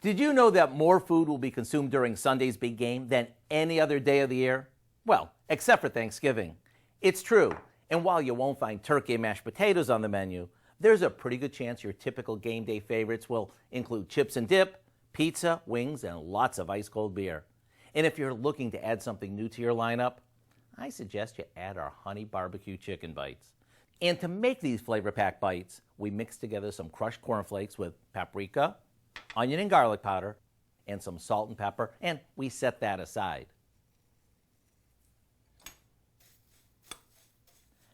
Did you know that more food will be consumed during Sunday's big game than any other day of the year? Well, except for Thanksgiving. It's true, and while you won't find turkey and mashed potatoes on the menu, there's a pretty good chance your typical game day favorites will include chips and dip, pizza, wings, and lots of ice-cold beer. And if you're looking to add something new to your lineup, I suggest you add our Honey BBQ Chicken Bites. And to make these flavor-packed bites, we mix together some crushed cornflakes with paprika, onion and garlic powder, and some salt and pepper, and we set that aside.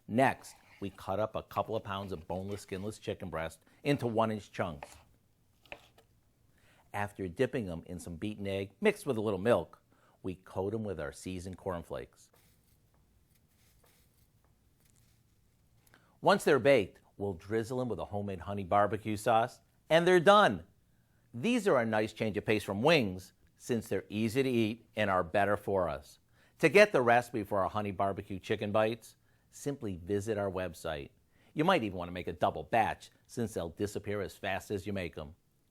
Next, we cut up a couple of pounds of boneless, skinless chicken breast into 1-inch chunks. After dipping them in some beaten egg mixed with a little milk, we coat them with our seasoned cornflakes. Once they're baked, we'll drizzle them with a homemade honey barbecue sauce, and they're done. These are a nice change of pace from wings, since they're easy to eat and are better for us. To get the recipe for our Honey BBQ Chicken Bites, simply visit our website. You might even want to make a double batch, since they'll disappear as fast as you make them.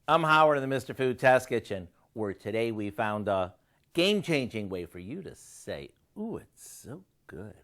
I'm Howard in the Mr. Food Test Kitchen, where today we found a game-changing way for you to say, "Ooh, it's so good."